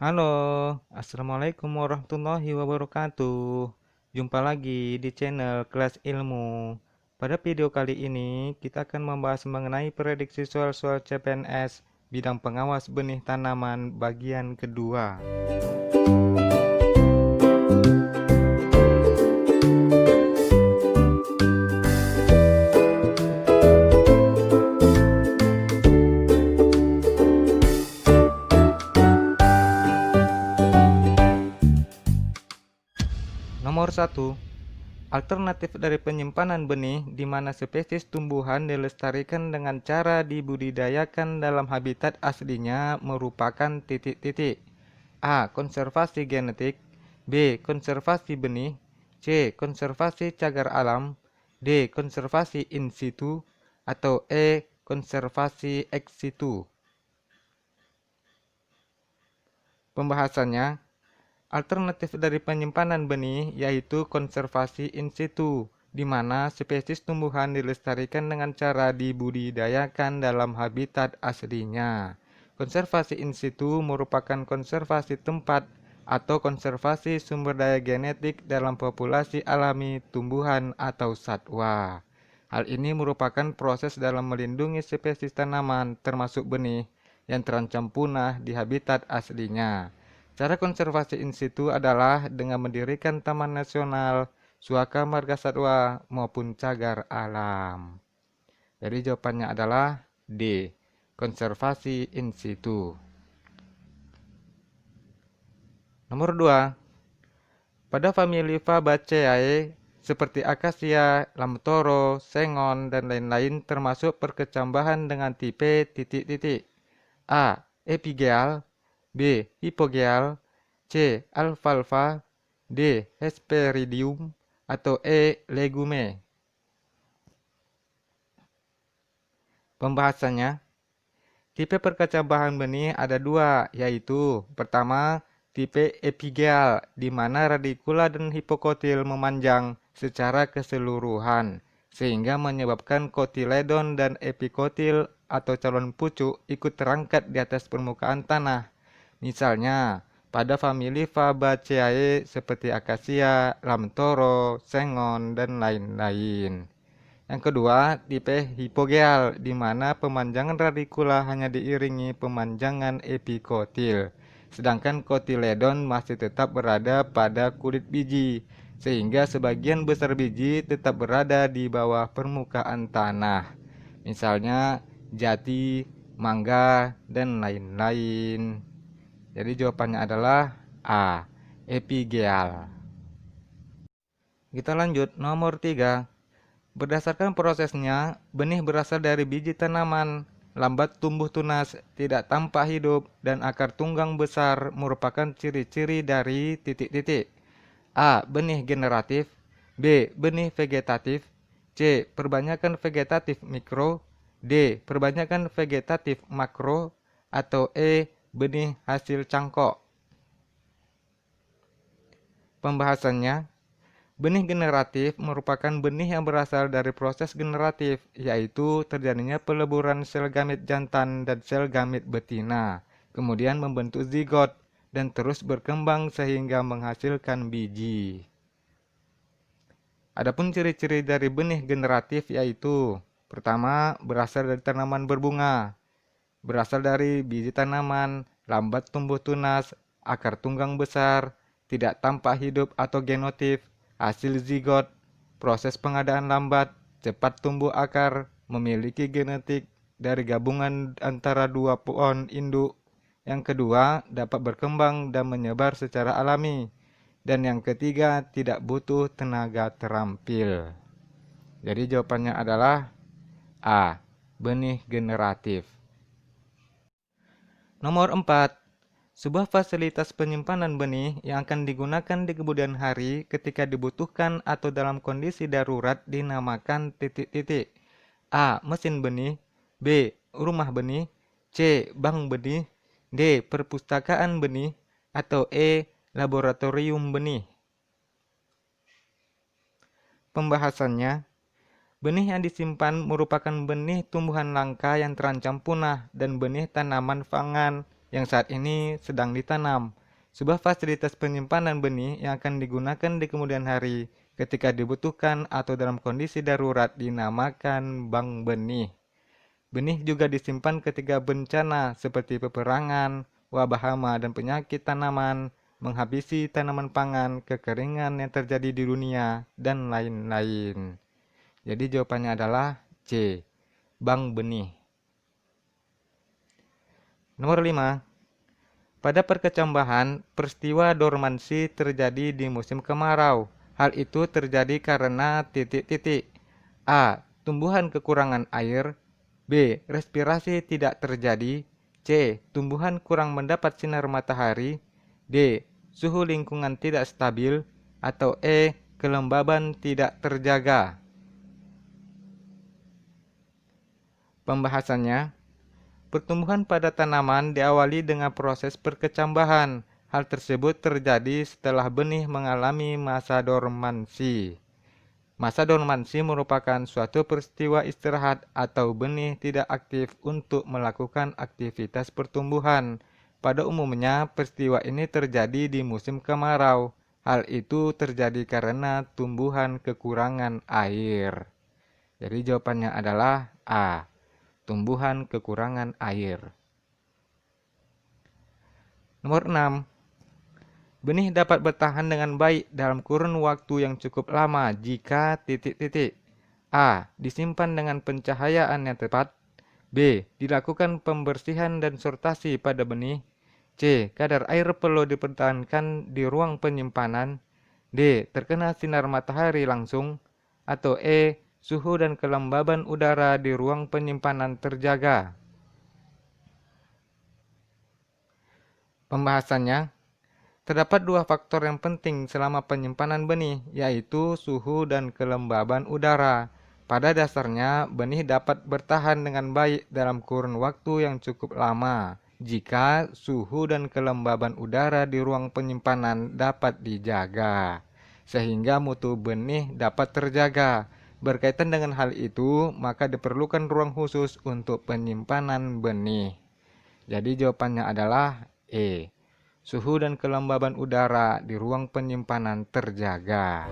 Halo, Assalamualaikum warahmatullahi wabarakatuh. Jumpa lagi di channel Kelas Ilmu. Pada video kali ini, kita akan membahas mengenai prediksi soal-soal CPNS bidang pengawas benih tanaman bagian kedua. Nomor 1. Alternatif dari penyimpanan benih di mana spesies tumbuhan dilestarikan dengan cara dibudidayakan dalam habitat aslinya merupakan titik-titik. A. Konservasi genetik. B. Konservasi benih. C. Konservasi cagar alam. D. Konservasi in situ. Atau E. Konservasi ex situ. Pembahasannya, alternatif dari penyimpanan benih yaitu konservasi in situ, di mana spesies tumbuhan dilestarikan dengan cara dibudidayakan dalam habitat aslinya. Konservasi in situ merupakan konservasi tempat atau konservasi sumber daya genetik dalam populasi alami tumbuhan atau satwa. Hal ini merupakan proses dalam melindungi spesies tanaman termasuk benih yang terancam punah di habitat aslinya. Cara konservasi in situ adalah dengan mendirikan taman nasional, suaka marga satwa, maupun cagar alam. Jadi jawabannya adalah D. Konservasi in situ. Nomor 2. Pada famili Fabaceae seperti akasia, lamtoro, sengon, dan lain-lain termasuk perkecambahan dengan tipe titik-titik. A. Epigeal. B. Hipogeal. C. Alfalfa. D. Hesperidium. Atau E. Legume. Pembahasannya, tipe perkecambahan benih ada dua, yaitu pertama, tipe epigeal, di mana radikula dan hipokotil memanjang secara keseluruhan, sehingga menyebabkan kotiledon dan epikotil atau calon pucuk ikut terangkat di atas permukaan tanah. Misalnya, pada famili Fabaceae seperti akasia, lamtoro, sengon, dan lain-lain. Yang kedua, tipe hipogeal, di mana pemanjangan radikula hanya diiringi pemanjangan epikotil, sedangkan kotiledon masih tetap berada pada kulit biji, sehingga sebagian besar biji tetap berada di bawah permukaan tanah. Misalnya jati, mangga, dan lain-lain. Jadi jawabannya adalah A. Epigeal. Kita lanjut, nomor 3. Berdasarkan prosesnya, benih berasal dari biji tanaman, lambat tumbuh tunas, tidak tampak hidup, dan akar tunggang besar merupakan ciri-ciri dari titik-titik. A. Benih generatif. B. Benih vegetatif. C. Perbanyakan vegetatif mikro. D. Perbanyakan vegetatif makro. Atau E. Benih hasil cangkok. Pembahasannya, benih generatif merupakan benih yang berasal dari proses generatif, yaitu terjadinya peleburan sel gamit jantan dan sel gamit betina, kemudian membentuk zigot, dan terus berkembang sehingga menghasilkan biji. Adapun ciri-ciri dari benih generatif yaitu, pertama, berasal dari tanaman berbunga, berasal dari biji tanaman, lambat tumbuh tunas, akar tunggang besar, tidak tampak hidup atau genotif, hasil zigot, proses pengadaan lambat, cepat tumbuh akar, memiliki genetik dari gabungan antara dua pohon induk. Yang kedua, dapat berkembang dan menyebar secara alami. Dan yang ketiga, tidak butuh tenaga terampil. Jadi jawabannya adalah A. Benih generatif. Nomor 4. Sebuah fasilitas penyimpanan benih yang akan digunakan di kemudian hari ketika dibutuhkan atau dalam kondisi darurat dinamakan titik-titik. A. Mesin benih. B. Rumah benih. C. Bank benih. D. Perpustakaan benih. Atau E. Laboratorium benih. Pembahasannya, benih yang disimpan merupakan benih tumbuhan langka yang terancam punah dan benih tanaman pangan yang saat ini sedang ditanam. Sebuah fasilitas penyimpanan benih yang akan digunakan di kemudian hari ketika dibutuhkan atau dalam kondisi darurat dinamakan bank benih. Benih juga disimpan ketika bencana seperti peperangan, wabah hama dan penyakit tanaman, menghabisi tanaman pangan, kekeringan yang terjadi di dunia, dan lain-lain. Jadi jawabannya adalah C, bank benih. Nomor 5. Pada perkecambahan, peristiwa dormansi terjadi di musim kemarau. Hal itu terjadi karena titik-titik. A. Tumbuhan kekurangan air. B. Respirasi tidak terjadi. C. Tumbuhan kurang mendapat sinar matahari. D. Suhu lingkungan tidak stabil. Atau E. Kelembaban tidak terjaga. Pembahasannya, pertumbuhan pada tanaman diawali dengan proses perkecambahan. Hal tersebut terjadi setelah benih mengalami masa dormansi. Masa dormansi merupakan suatu peristiwa istirahat atau benih tidak aktif untuk melakukan aktivitas pertumbuhan. Pada umumnya, peristiwa ini terjadi di musim kemarau. Hal itu terjadi karena tumbuhan kekurangan air. Jadi jawabannya adalah A. Tumbuhan kekurangan air. Nomor 6. Benih dapat bertahan dengan baik dalam kurun waktu yang cukup lama jika titik-titik. A. Disimpan dengan pencahayaan yang tepat. B. Dilakukan pembersihan dan sortasi pada benih. C. Kadar air perlu dipertahankan di ruang penyimpanan. D. Terkena sinar matahari langsung. Atau E. Suhu dan kelembaban udara di ruang penyimpanan terjaga. Pembahasannya, terdapat dua faktor yang penting selama penyimpanan benih, yaitu suhu dan kelembaban udara. Pada dasarnya, benih dapat bertahan dengan baik dalam kurun waktu yang cukup lama jika suhu dan kelembaban udara di ruang penyimpanan dapat dijaga, sehingga mutu benih dapat terjaga. Berkaitan dengan hal itu, maka diperlukan ruang khusus untuk penyimpanan benih. Jadi jawabannya adalah E. Suhu dan kelembaban udara di ruang penyimpanan terjaga.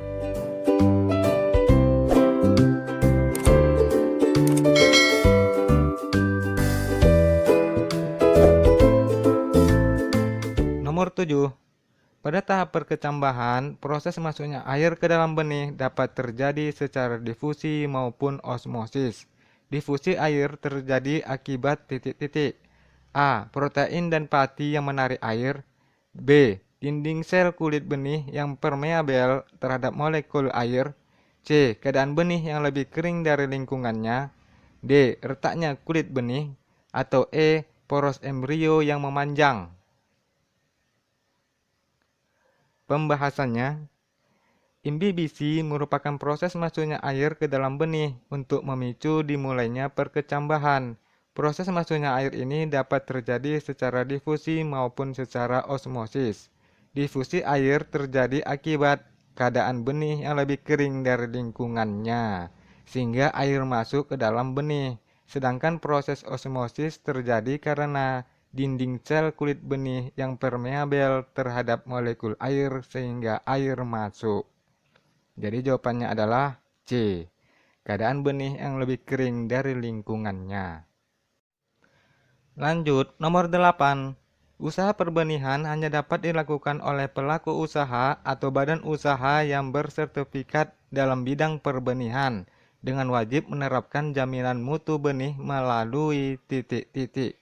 Nomor 7. Pada tahap perkecambahan, proses masuknya air ke dalam benih dapat terjadi secara difusi maupun osmosis. Difusi air terjadi akibat titik-titik. A. Protein dan pati yang menarik air. B. Dinding sel kulit benih yang permeabel terhadap molekul air. C. Keadaan benih yang lebih kering dari lingkungannya. D. Retaknya kulit benih. Atau E. Poros embrio yang memanjang. Pembahasannya, imbibisi merupakan proses masuknya air ke dalam benih untuk memicu dimulainya perkecambahan. Proses masuknya air ini dapat terjadi secara difusi maupun secara osmosis. Difusi air terjadi akibat keadaan benih yang lebih kering dari lingkungannya, sehingga air masuk ke dalam benih. Sedangkan proses osmosis terjadi karena dinding sel kulit benih yang permeabel terhadap molekul air sehingga air masuk. Jadi jawabannya adalah C. Keadaan benih yang lebih kering dari lingkungannya. Lanjut, nomor 8. Usaha perbenihan hanya dapat dilakukan oleh pelaku usaha atau badan usaha yang bersertifikat dalam bidang perbenihan dengan wajib menerapkan jaminan mutu benih melalui titik-titik.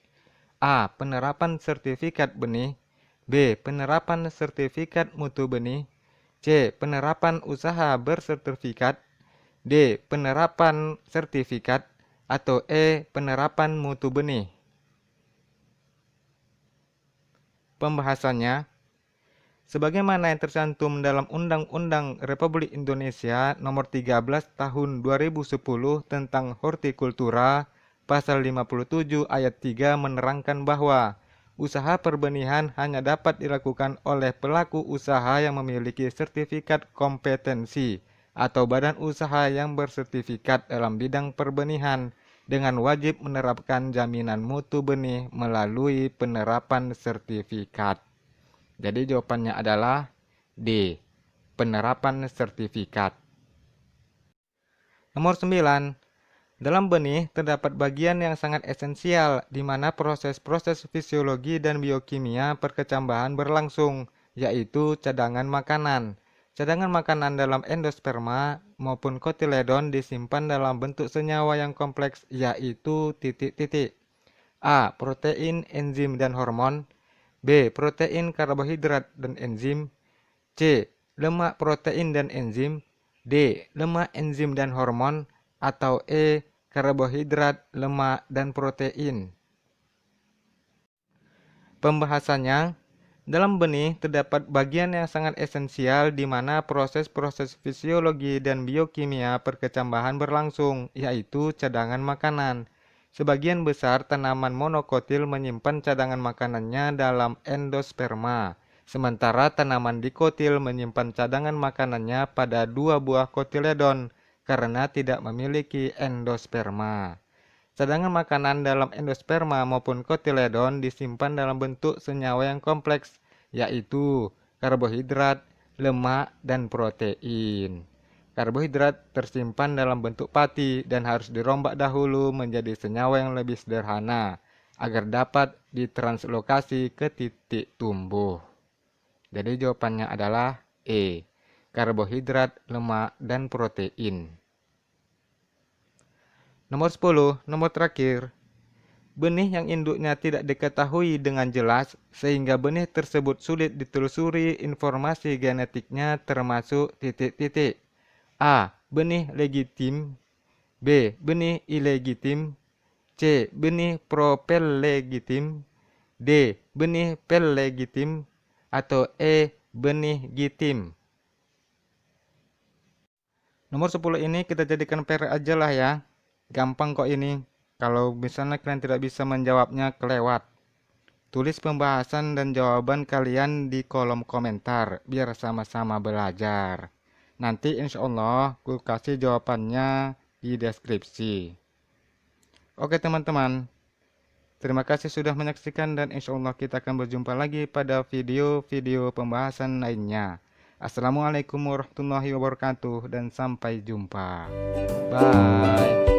A. Penerapan sertifikat benih. B. Penerapan sertifikat mutu benih. C. Penerapan usaha bersertifikat. D. Penerapan sertifikat. Atau E. Penerapan mutu benih. Pembahasannya, sebagaimana yang tercantum dalam Undang-Undang Republik Indonesia Nomor 13 Tahun 2010 tentang Hortikultura, Pasal 57 ayat 3 menerangkan bahwa usaha perbenihan hanya dapat dilakukan oleh pelaku usaha yang memiliki sertifikat kompetensi atau badan usaha yang bersertifikat dalam bidang perbenihan dengan wajib menerapkan jaminan mutu benih melalui penerapan sertifikat. Jadi jawabannya adalah D. Penerapan sertifikat. Nomor 9. Dalam benih terdapat bagian yang sangat esensial di mana proses-proses fisiologi dan biokimia perkecambahan berlangsung, yaitu cadangan makanan. Cadangan makanan dalam endosperma maupun kotiledon disimpan dalam bentuk senyawa yang kompleks, yaitu titik-titik. A. Protein, enzim, dan hormon. B. Protein, karbohidrat, dan enzim. C. Lemak, protein, dan enzim. D. Lemak, enzim, dan hormon. Atau E. Karbohidrat, lemak, dan protein. Pembahasannya, dalam benih terdapat bagian yang sangat esensial di mana proses-proses fisiologi dan biokimia perkecambahan berlangsung, yaitu cadangan makanan. Sebagian besar tanaman monokotil menyimpan cadangan makanannya dalam endosperma, sementara tanaman dikotil menyimpan cadangan makanannya pada 2 buah kotiledon karena tidak memiliki endosperma. Cadangan makanan dalam endosperma maupun kotiledon disimpan dalam bentuk senyawa yang kompleks, yaitu karbohidrat, lemak, dan protein. Karbohidrat tersimpan dalam bentuk pati dan harus dirombak dahulu menjadi senyawa yang lebih sederhana agar dapat ditranslokasi ke titik tumbuh. Jadi jawabannya adalah E. Karbohidrat, lemak, dan protein. Nomor 10, nomor terakhir. Benih yang induknya tidak diketahui dengan jelas sehingga benih tersebut sulit ditelusuri informasi genetiknya termasuk titik-titik. A. Benih legitim. B. Benih ilegitim. C. Benih propellegitim. D. Benih pellegitim. Atau E. Benih gitim. Nomor 10 ini kita jadikan PR aja lah ya. Gampang kok ini. Kalau misalnya kalian tidak bisa menjawabnya kelewat. Tulis pembahasan dan jawaban kalian di kolom komentar biar sama-sama belajar. Nanti insya Allah aku kasih jawabannya di deskripsi. Oke teman-teman. Terima kasih sudah menyaksikan dan insya Allah kita akan berjumpa lagi pada video-video pembahasan lainnya. Assalamualaikum warahmatullahi wabarakatuh dan sampai jumpa. Bye.